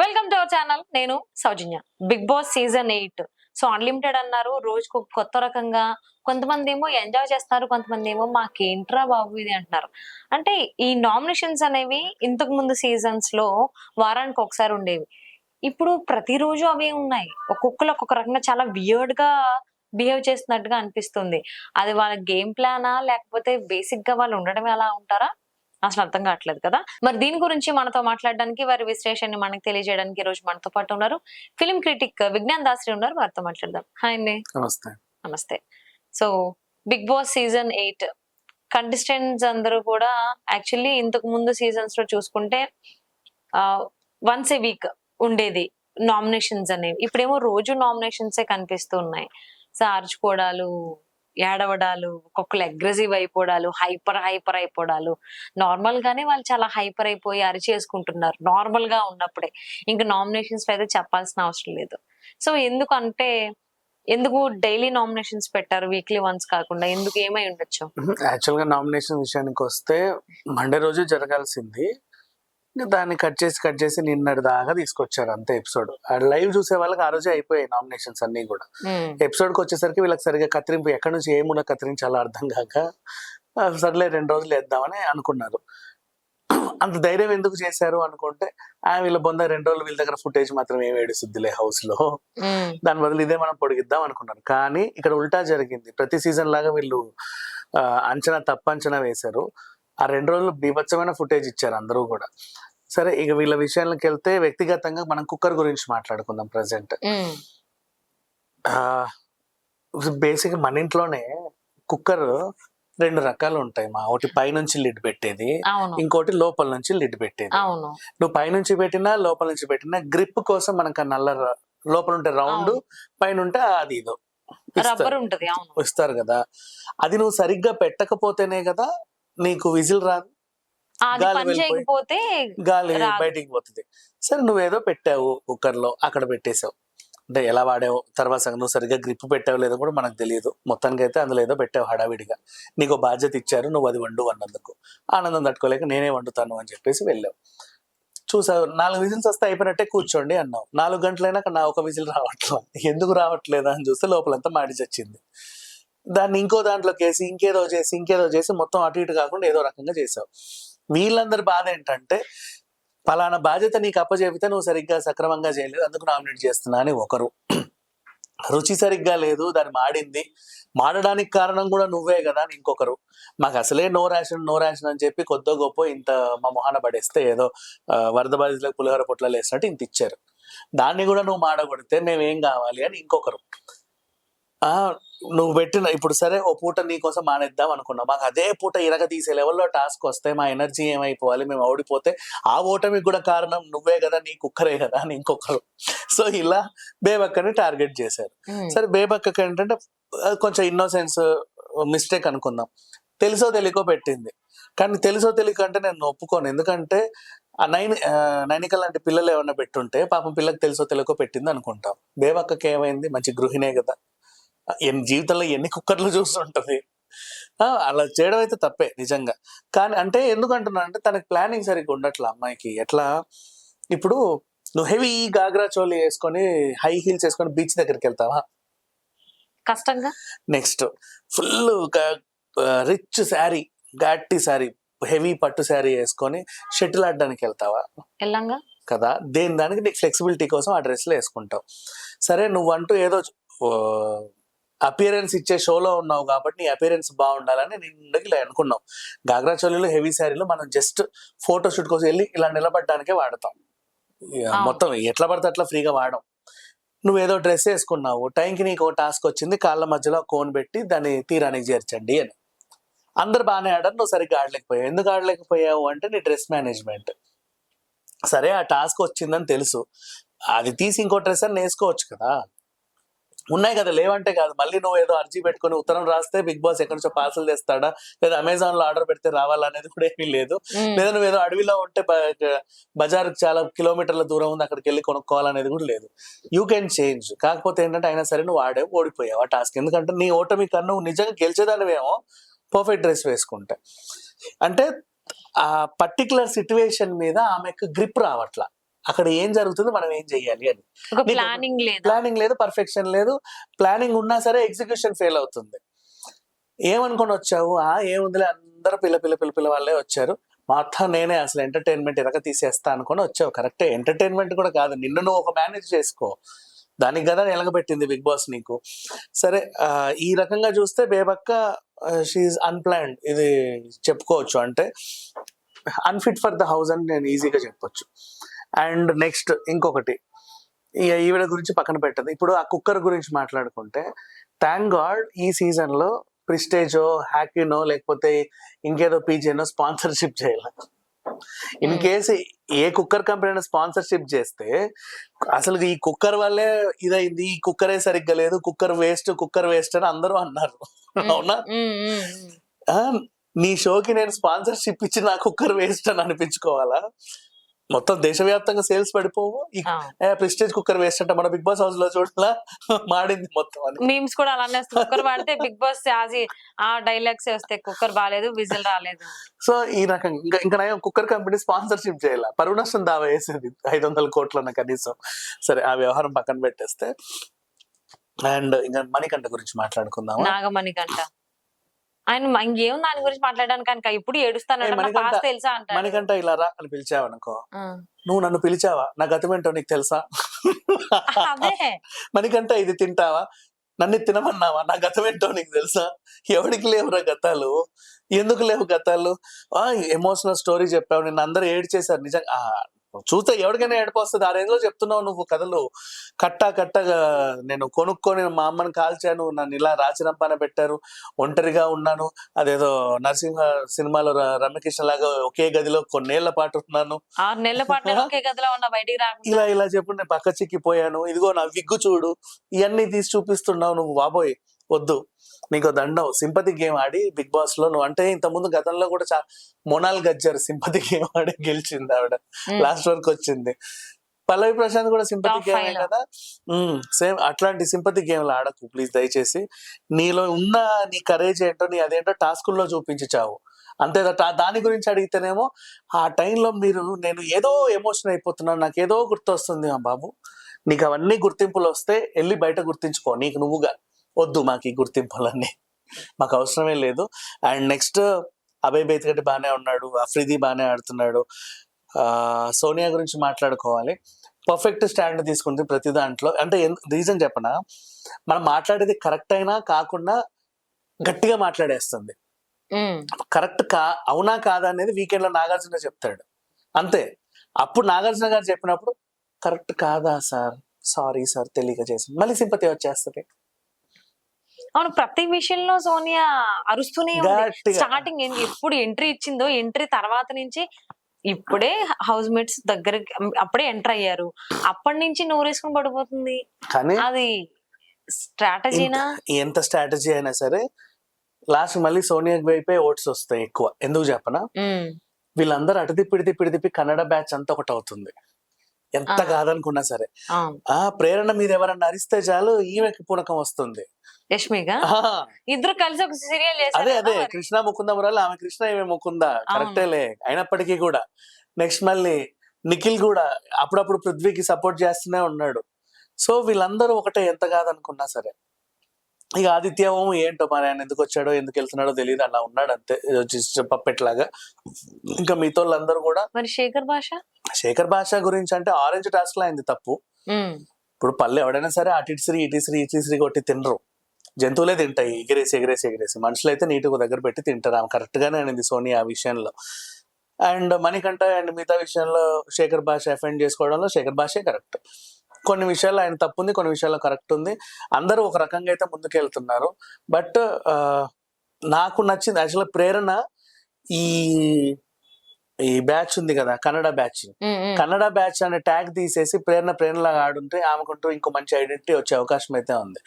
Welcome to our channel. నేను Soujanya. Bigg Boss season 8 so unlimited అన్నారు. రోజుకు ఒక కొత్త రకంగా కొంతమంది ఏమో ఎంజాయ్ చేస్తారు, కొంతమంది ఏమో మాకేంట్రా బాబు ఇది అంటున్నారు. అంటే ఈ నామినేషన్స్ అనేవి ఇంతకు ముందు సీజన్స్ లో వారానికి ఒకసారి ఉండేవి. ఇప్పుడు ప్రతిరోజు అవే ఉన్నాయి. ఒక్కొక్కరు ఒక్కొక్క రకంగా చాలా వియర్డ్ గా బిహేవ్ చేస్తున్నట్టుగా అనిపిస్తుంది. అది వాళ్ళ గేమ్ ప్లానా, లేకపోతే బేసిక్ గా వాళ్ళు ఉండడమే అలా ఉంటారా? అసలు అర్థం కావట్లేదు కదా. మరి దీని గురించి మనతో మాట్లాడడానికి, వారి విశ్లేషణని మనకు తెలియజేయడానికి ఈ రోజు మనతో పాటు ఉన్నారు ఫిల్మ్ క్రిటిక్ విజ్ఞాన్ దాసరి ఉన్నారు. వారితో మాట్లాడదాం. హాయ్ అండి. నమస్తే. నమస్తే. So Bigg Boss season 8 contestants అందరూ కూడా యాక్చువల్లీ ఇంతకు ముందు సీజన్స్ లో చూసుకుంటే వన్స్ ఏ వీక్ ఉండేది నామినేషన్స్ అనేవి. ఇప్పుడేమో రోజు నామినేషన్సే కనిపిస్తూ ఉన్నాయి. సో అరుచుకోవడాలు, ఏడవడాలు, ఒక్కొక్కరు అగ్రెసివ్ అయిపోవడాలు, హైపర్ అయిపోవడాలు. నార్మల్ గానే వాళ్ళు చాలా హైపర్ అయిపోయి అరిచేసుకుంటున్నారు నార్మల్ గా ఉన్నప్పుడే. ఇంకా నామినేషన్స్ లో అయితే చెప్పాల్సిన అవసరం లేదు. సో ఎందుకు డైలీ నామినేషన్స్ పెట్టారు, వీక్లీ వన్స్ కాకుండా? ఎందుకు, ఏమై ఉండొచ్చు? యాక్చువల్ గా నామినేషన్ విషయానికి వస్తే మండే రోజు జరగాల్సింది, దాన్ని కట్ చేసి నిన్నటి దాకా తీసుకొచ్చారు అంతే. ఎపిసోడ్ లైవ్ చూసే వాళ్ళకి ఆ రోజే అయిపోయాయి నామినేషన్స్ అన్ని కూడా. ఎపిసోడ్ కి వచ్చేసరికి వీళ్ళకి సరిగా కత్తిరింపు ఎక్కడి నుంచి ఏమున్నా కత్తిరించాలో అర్థం కాక సర్లే 2 రోజులు వేద్దామని అనుకున్నారు. అంత ధైర్యం ఎందుకు చేశారు అనుకుంటే, వీళ్ళ బొంద 2 రోజులు వీళ్ళ దగ్గర ఫుటేజ్ మాత్రం ఏమి ఏడుస్తుందిలే హౌస్ లో, దాని బదులు ఇదే మనం పొడిగిద్దాం అనుకున్నారు. కానీ ఇక్కడ ఉల్టా జరిగింది. ప్రతి సీజన్ లాగా వీళ్ళు తప్పు అంచనా వేశారు. ఆ 2 రోజులు బీభత్సమైన ఫుటేజ్ ఇచ్చారు అందరూ కూడా. సరే, ఇక వీళ్ళ విషయాలకు వెళ్తే వ్యక్తిగతంగా మనం కుక్కర్ గురించి మాట్లాడుకుందాం. ప్రజెంట్ బేసిక్ మన ఇంట్లోనే కుక్కర్ 2 రకాలు ఉంటాయి. ఒకటి పైనుంచి లిడ్ పెట్టేది, ఇంకోటి లోపల నుంచి లిడ్ పెట్టేది. నువ్వు పైనుంచి పెట్టినా లోపల నుంచి పెట్టినా గ్రిప్ కోసం మనకు నల్ల లోపల ఉంటే రౌండ్, పైన ఉంటే అది ఇదో ఇస్తారు కదా. అది నువ్వు సరిగ్గా పెట్టకపోతేనే కదా నీకు విజిల్ రాదు, గాలి బయటికి పోతుంది. సరే, నువ్వేదో పెట్టావు కుక్కర్ లో, అక్కడ పెట్టేశావు. అంటే ఎలా వాడావు తర్వాత నువ్వు సరిగ్గా గ్రిప్ పెట్టావు లేదో కూడా మనకు తెలియదు. మొత్తానికి అయితే అందులో ఏదో పెట్టావు హడావిడిగా. నీకు బాధ్యత ఇచ్చారు, నువ్వు అది వండు అన్నందుకు ఆనందం తట్టుకోలేక నేనే వండుతాను అని చెప్పేసి వెళ్ళావు. చూసావు, 4 విజిల్స్ వస్తే అయిపోయినట్టే కూర్చోండి అన్నావు. 4 గంటలైనా నా ఒక విజిల్ రావట్లేదు. ఎందుకు రావట్లేదా అని చూస్తే లోపలంతా మాడి చచ్చింది. దాన్ని ఇంకో దాంట్లోకి వేసి ఇంకేదో చేసి మొత్తం అటు ఇటు కాకుండా ఏదో రకంగా చేసావు. వీళ్ళందరి బాధ ఏంటంటే, పలానా బాధ్యత నీకు అప్పచెబితే నువ్వు సరిగ్గా సక్రమంగా చేయలేదు, అందుకు నామినేట్ చేస్తున్నా అని ఒకరు. రుచి సరిగ్గా లేదు, దాన్ని మాడడానికి కారణం కూడా నువ్వే కదా అని ఇంకొకరు. మాకు అసలే నో రేషన్ అని చెప్పి కొద్దో గొప్ప ఇంత మా మొహాన పడేస్తే ఏదో వరద బాధితులకు పులిహోర పొట్లలో వేసినట్టు ఇంత ఇచ్చారు. దాన్ని కూడా నువ్వు మాడగొడితే మేమేం కావాలి అని ఇంకొకరు. నువ్వు పెట్టిన ఇప్పుడు సరే ఓ పూట నీకోసం మానేద్దాం అనుకున్నావు, మాకు అదే పూట ఇరగ తీసే లెవెల్లో టాస్క్ వస్తే మా ఎనర్జీ ఏమైపోవాలి, మేము ఓడిపోతే ఆ ఓటమికి కూడా కారణం నువ్వే కదా, నీ కుక్కరే కదా అని ఇంకొకరు. సో ఇలా బేబక్కని టార్గెట్ చేశారు. సరే, బేబక్కకి ఏంటంటే కొంచెం ఇన్నోసెన్స్ మిస్టేక్ అనుకుందాం, తెలుసో తెలియకో పెట్టింది. కానీ తెలుసో తెలియక అంటే నేను ఒప్పుకోను. ఎందుకంటే నైనిక లాంటి పిల్లలు ఏమన్నా పెట్టుంటే పాపం పిల్లకి తెలుసో తెలియకో పెట్టింది అనుకుంటాం. బేబక్కకి ఏమైంది, మంచి గృహిణే కదా, జీవితంలో ఎన్ని కుక్కర్లు చూస్తుంటది. అలా చేయడం అయితే తప్పే నిజంగా. కానీ అంటే ఎందుకు అంటున్నా అంటే, తనకి ప్లానింగ్ సరిగ్గా ఉండట్లా అమ్మాయికి. ఎట్లా, ఇప్పుడు నువ్వు హెవీ గాగ్రా చోలి వేసుకొని హై హీల్స్ వేసుకొని బీచ్ దగ్గరికి వెళ్తావా? కష్టంగా. నెక్స్ట్ ఫుల్ రిచ్ శారీ, ఘాటి శారీ, హెవీ పట్టు శారీ వేసుకొని షటిల్ ఆడడానికి వెళ్తావా? కదా. దానికి నీకు ఫ్లెక్సిబిలిటీ కోసం ఆ డ్రెస్లు వేసుకుంటావు. సరే, నువ్వంటూ ఏదో అపియరెన్స్ ఇచ్చే షోలో ఉన్నావు కాబట్టి నీ అపియరెన్స్ బాగుండాలని నిండుకి ఇలా అనుకున్నావు. గాగ్రా చోలీలో హెవీ శారీలో మనం జస్ట్ ఫోటోషూట్ కోసం వెళ్ళి ఇలా నిలబడడానికే వాడతాం. మొత్తం ఎట్లా పడితే అట్లా ఫ్రీగా వాడడం. నువ్వేదో డ్రెస్ వేసుకున్నావు, టైంకి నీకు ఒక టాస్క్ వచ్చింది, కాళ్ళ మధ్యలో కోన్ పెట్టి దాన్ని తీరానికి చేర్చండి అని. అందరు బాగానే ఆడారు, నువ్వు సరిగ్గా ఆడలేకపోయావు. ఎందుకు ఆడలేకపోయావు అంటే నీ డ్రెస్ మేనేజ్మెంట్. సరే, ఆ టాస్క్ వచ్చిందని తెలుసు, అది తీసి ఇంకో డ్రెస్ అని వేసుకోవచ్చు కదా. ఉన్నాయి కదా, లేవంటే కాదు. మళ్ళీ నువ్వు ఏదో అర్జీ పెట్టుకుని ఉత్తరం రాస్తే బిగ్ బాస్ ఎక్కడి నుంచో పార్సల్ తెస్తాడా, లేదా అమెజాన్ లో ఆర్డర్ పెడితే రావాలనేది కూడా ఏమీ లేదు. లేదా నువ్వు ఏదో అడవిలో ఉంటే బజార్ చాలా కిలోమీటర్ల దూరం ఉంది, అక్కడికి వెళ్ళి కొనుక్కోవాలనేది కూడా లేదు. You can change. కాకపోతే ఏంటంటే, అయినా సరే నువ్వు ఓడిపోయావు ఆ టాస్క్. ఎందుకంటే నీ ఓటమి కన్నా నువ్వు నిజంగా గెలిచేదానివేమో పర్ఫెక్ట్ డ్రెస్ వేసుకుంటే. అంటే ఆ పర్టికులర్ సిచ్యువేషన్ మీద ఆమెకు గ్రిప్ రావట్లా. అక్కడ ఏం జరుగుతుంది, మనం ఏం చెయ్యాలి అని. ఒక నీకు ప్లానింగ్ లేదా? ప్లానింగ్ లేదు, పర్ఫెక్షన్ లేదు. ప్లానింగ్ ఉన్నా సరే ఎగ్జిక్యూషన్ ఫెయిల్ అవుతుంది. ఏమనుకొని వచ్చావు? ఏముందిలే, అందరూ పిల్ల వాళ్ళే వచ్చారు, మొత్తం నేనే అసలు ఎంటర్టైన్మెంట్ ఎరగ తీసేస్తా అనుకొని వచ్చావు. కరెక్టే, ఎంటర్టైన్మెంట్ కూడా కాదు, నిన్ను నువ్వు ఒక మేనేజ్ చేసుకో. దానికి కదా ఎలగబెట్టింది బిగ్ బాస్ నీకు. సరే, ఈ రకంగా చూస్తే బేబక్క షీఈ్ అన్ప్లాన్డ్, ఇది చెప్పుకోవచ్చు. అంటే అన్ఫిట్ ఫర్ ద హౌస్ అని నేను ఈజీగా చెప్పొచ్చు. అండ్ నెక్స్ట్ ఇంకొకటి, ఈవిడ గురించి పక్కన పెట్టదు. ఇప్పుడు ఆ కుక్కర్ గురించి మాట్లాడుకుంటే, థ్యాంక్ గాడ్ ఈ సీజన్ లో ప్రిస్టేజో, హ్యాకీనో, లేకపోతే ఇంకేదో పీజీనో స్పాన్సర్షిప్ చేయాలి. In case A cooker company sponsorship చేస్తే అసలు ఈ కుక్కర్ వల్లే ఇదైంది, ఈ కుక్కరే సరిగ్గా లేదు, కుక్కర్ వేస్ట్ అని అందరూ అన్నారు. అవునా? నీ షోకి నేను స్పాన్సర్షిప్ ఇచ్చి నా కుక్కర్ వేస్ట్ అని అనిపించుకోవాలా? మొత్తం దేశవ్యాప్తంగా సేల్స్ పడిపోవు. ప్రెస్టేజ్ కుక్కర్ వేస్ట్ అంటే మన బిగ్ బాస్ హౌస్ లో చూడలా మాడింది మొత్తం అని. మీమ్స్ కూడా అలానే కుక్కర్ వాడితే బిగ్ బాస్ ఆ డైలాగ్స్ వస్తాయి, కుక్కర్ బాగాలేదు, విజిల్ రాలేదు. సో ఈ రకంగా ఇంకా కుక్కర్ కంపెనీ స్పాన్సర్షిప్ చేయాల, పరువు నష్టం దావా వేసేది 500 కోట్లన్న కనీసం. సరే, ఆ వ్యవహారం పక్కన పెట్టేస్తే, అండ్ ఇంకా మణికంఠ గురించి మాట్లాడుకుందాం. నాగమణికంఠ ఆయన ఇంకేం దాని గురించి మాట్లాడడానికి కనుక ఇప్పుడు ఏడుస్తాను తెలుసా అంట. మణికంఠ ఇలా రా అని పిలిచావనుకో, నువ్వు నన్ను పిలిచావా, నా గతం ఏంటో నీకు తెలుసా? మణికంఠ ఇది తింటావా, నన్ను తినమన్నావా, నా గతం ఏంటో నీకు తెలుసా? ఎవరికి లేవురా గతాలు, ఎందుకు లేవు గతాలు? ఎమోషనల్ స్టోరీ చెప్పావు, నిన్ను అందరూ ఏడ్చేశారు. నిజంగా చూస్తే ఎవరికైనా ఏడుపు వస్తుంది. ఆ రేంజ్ లో చెప్తున్నావు నువ్వు కథలు. కట్టగా నేను కొనుక్కొని మా అమ్మని కాల్చాను, నన్ను ఇలా రాచిరంపాన పెట్టారు, ఒంటరిగా ఉన్నాను, అదేదో నరసింహ సినిమాలో రమ్యకృష్ణ లాగా ఒకే గదిలో కొన్నేళ్ల పాటు ఉన్నాను, 6 నెలల పాటు ఒకే గదిలో ఉన్నా, బయటికి రాకుండా ఇలా చెప్పి నేను పక్క చిక్కిపోయాను, ఇదిగో నా విగ్గు చూడు, ఇవన్నీ తీసి చూపిస్తున్నావు నువ్వు. బాబోయ్ వద్దు, నీకు దండం. సింపతి గేమ్ ఆడి బిగ్ బాస్ లో నువ్వు, అంటే ఇంత ముందు గతంలో కూడా మొనాల్ గజ్జర్ సింపతి గేమ్ ఆడి గెలిచింది ఆవిడ, లాస్ట్ వరకు వచ్చింది. పల్లవి ప్రశాంత్ కూడా సింపతి గేమే కదా. సేమ్ అట్లాంటి సింపతి గేమ్లు ఆడకు ప్లీజ్ దయచేసి. నీలో ఉన్న నీ కరేజ్ ఏంటో, నీ అదేంటో టాస్కుల్లో చూపించావు అంతే. దాని గురించి అడిగితేనేమో ఆ టైంలో నేను ఏదో ఎమోషన్ అయిపోతున్నాను, నాకు ఏదో గుర్తొస్తుంది. బాబు, నీకు అవన్నీ గుర్తింపులు వస్తే వెళ్ళి బయట గుర్తించుకో, నీకు నువ్వుగా. వద్దు మాకు ఈ గుర్తింపులన్నీ, మాకు అవసరమే లేదు. అండ్ నెక్స్ట్ అభయ్ బేతిగడ్డి బాగానే ఉన్నాడు, అఫ్రిది బాగానే ఆడుతున్నాడు. సోనియా గురించి మాట్లాడుకోవాలి. పర్ఫెక్ట్ స్టాండ్ తీసుకుంది ప్రతి దాంట్లో. అంటే రీజన్ చెప్పనా, మనం మాట్లాడేది కరెక్ట్ అయినా కాకుండా గట్టిగా మాట్లాడేస్తుంది. కరెక్ట్ అవునా కాదా అనేది వీకెండ్ లో నాగార్జున చెప్తాడు అంతే. అప్పుడు నాగార్జున గారు చెప్పినప్పుడు కరెక్ట్ కాదా సార్, సారీ సార్ తెలియక చేసింది, మళ్ళీ సింపతి వచ్చేస్తుంది. అవును, ప్రతి విషయంలో సోనియా అరుస్తూనే ఉంది. స్టార్టింగ్ ఎప్పుడు ఎంట్రీ ఇచ్చిందో, ఎంట్రీ తర్వాత నుంచి ఇప్పుడే హౌస్ మేట్స్ దగ్గరికి అప్పుడే ఎంటర్ అయ్యారు, అప్పటి నుంచి నోరేసుకుని పడిపోతుంది. కానీ అది స్ట్రాటజీనా? ఎంత స్ట్రాటజీ అయినా సరే లాస్ట్ మళ్ళీ సోనియా వైపే ఓట్స్ వస్తాయి ఎక్కువ. ఎందుకు చెప్పనా, వీళ్ళందరూ అటు తిప్పి కన్నడ బ్యాచ్ అంతా ఒకటి అవుతుంది, ఎంత కాదనుకున్నా సరే. ప్రేరణ మీద ఎవరన్నా అరిస్తే చాలు ఈమెకి పూనకం వస్తుంది. యష్మిగా ఇద్దరు కలిసి ఒక సీరియల్ చేశారు. అదే కృష్ణ ముకుంద మురాలు, ఆమె కృష్ణ ఈమె ముకుంద, కరెక్టేలే. అయినప్పటికీ కూడా నెక్స్ట్ మళ్ళీ నిఖిల్ కూడా అప్పుడప్పుడు పృథ్వీకి సపోర్ట్ చేస్తూనే ఉన్నాడు. సో వీళ్ళందరూ ఒకటే, ఎంత కాదనుకున్నా సరే. ఇక ఆదిత్య ఓం ఏంటో మరి, ఆయన ఎందుకు వచ్చాడో ఎందుకు వెళ్తున్నాడో తెలియదు, అలా ఉన్నాడు అంతే పప్పెట్లాగా. ఇంకా మిగతా వాళ్ళందరూ కూడా. మరి శేఖర్ భాష గురించి అంటే ఆరెంజ్ టాస్క్ లో అయింది తప్పు. ఇప్పుడు పల్లె ఎవడైనా సరే ఇటీశ్రీ కొట్టి తినరు, జంతువులే తింటాయి ఎగిరేసి. మనుషులు అయితే నీటుగా దగ్గర పెట్టి తింటారు. ఆమె కరెక్ట్ గానే అనింది సోనియా ఆ విషయంలో. అండ్ మణికంఠ అండ్ మిగతా విషయంలో శేఖర్ భాష అఫెండ్ చేసుకోవడంలో శేఖర్ భాషే కరెక్ట్. కొన్ని విషయాల్లో ఆయన తప్పు ఉంది, కొన్ని విషయాల్లో కరెక్ట్ ఉంది. అందరూ ఒక రకంగా అయితే ముందుకెళ్తున్నారు. బట్ నాకు నచ్చింది యాక్చువల్గా ప్రేరణ ఈ బ్యాచ్ ఉంది కదా, కన్నడ బ్యాచ్ అనే ట్యాగ్ తీసేసి ప్రేరణలాగా ఆడుంటే ఆమెకుంటూ ఇంకో మంచి ఐడెంటిటీ వచ్చే అవకాశం అయితే ఉంది.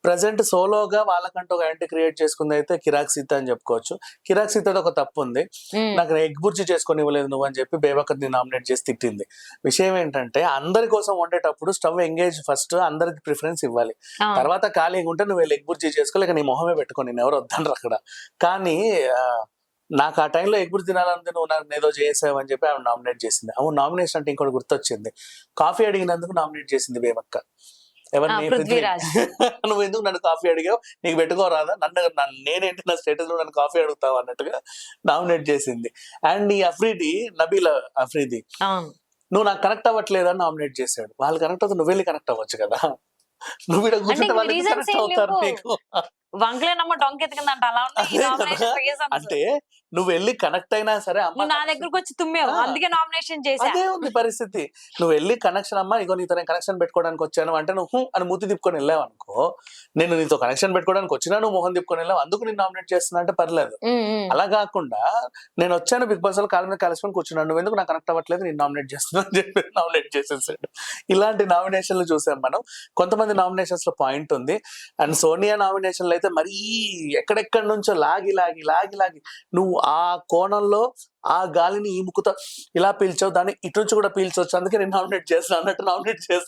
ప్రజెంట్ సోలోగా వాళ్ళకంటూ ఒక ఐడెంటిటీ క్రియేట్ చేసుకుంది అయితే కిరాక్ సీత అని చెప్పుకోవచ్చు. కిరాక్ సీత ఒక తప్పు ఉంది, నాకు ఎగ్ బుర్జీ చేసుకొని ఇవ్వలేదు నువ్వు అని చెప్పి బేబక్కని నామినేట్ చేసి తిట్టింది. విషయం ఏంటంటే అందరి కోసం వండేటప్పుడు స్టవ్ ఎంగేజ్ ఫస్ట్, అందరికి ప్రిఫరెన్స్ ఇవ్వాలి. తర్వాత ఖాళీగా ఉంటే నువ్వు ఎగ్ బుర్జీ చేసుకోలేక నీ మొహమే పెట్టుకో, నేను ఎవరు వద్దనరు అక్కడ. కానీ నాకు ఆ టైంలో ఎగురు తినాలంటే నువ్వు నాకు ఏదో చేసావు అని చెప్పి ఆమె నామినేట్ చేసింది. అవును, నామినేషన్ అంటే ఇంకోటి గుర్తొచ్చింది. కాఫీ అడిగినందుకు నామినేట్ చేసింది వేమక్క. ఎవరిని? పృథ్వీరాజ్. నువ్వు ఎందుకు నన్ను కాఫీ అడిగావు, నీకు పెట్టుకోరాదా, నేనేంటి నా స్టేటస్ లో నన్ను కాఫీ అడుగుతావు అన్నట్టుగా నామినేట్ చేసింది. అండ్ ఈ అఫ్రీది, నబీల్ అఫ్రీది, అవును. నువ్వు నాకు కనెక్ట్ అవ్వట్లేదని నామినేట్ చేశాడు. వాళ్ళు కనెక్ట్ అవుతా, నువ్వు వెళ్ళి కనెక్ట్ అవ్వచ్చు కదా. నువ్వు ఇక్కడ కూర్చుంటే ఇంక వాళ్ళు reasons కనెక్ట్ ఏం అవుతారు లేవు. నీకు. వంకలేనమ్మ డొంకెతికిందంట అలా ఉన్నాయి ఈ అదే nomination కదా. reasons. అంటే నువ్వు వెళ్ళి కనెక్ట్ అయినా సరే అమ్మ నువ్వు నా దగ్గరకు వచ్చి తుమ్మావు ఆ. అందుకే నామినేషన్ చేశా. అదే ఉంది పరిస్థితి. నువ్వు వెళ్ళి కనెక్షన్ అమ్మా ఇగో నీతో నేను కనెక్షన్ పెట్టుకోవడానికి వచ్చాను అంటే నువ్వు హూ అని మూతి తిప్పుకొని వెళ్ళావు అనుకో, నేను నీతో కనెక్షన్ పెట్టుకోవడానికి వచ్చినా నువ్వు మొహం తిప్పుకొని వెళ్ళావు అందుకు నేను నామినేట్ చేస్తున్నా అంటే పర్లేదు. అలా కాకుండా నేను వచ్చాను బిగ్ బాస్ లో కాళ్ళ మీద కాలేసుకొని కూర్చున్నాను, నువ్వు ఎందుకు నాకు కనెక్ట్ అవ్వట్లేదు, నేను నామినేట్ చేస్తున్నా అని చెప్పి నామినేట్ చేసేసాడు. ఇలాంటి నామినేషన్లు చూసాం మనం. కొంతమంది నామినేషన్స్ లో పాయింట్ ఉంది. అండ్ సోనియా నామినేషన్లు అయితే మరీ ఎక్కడెక్కడి నుంచో లాగి లాగి లాగి లాగి నువ్వు ఆ కోణంలో ఆ గాలిని ఈ ముక్కుతో ఇలా పీల్చావు, దాన్ని ఇటు నుంచి కూడా పీల్చవచ్చు, అందుకే నేను నామినేట్ చేస్తాను అన్నట్టు నామినేట్ చేస్తాను.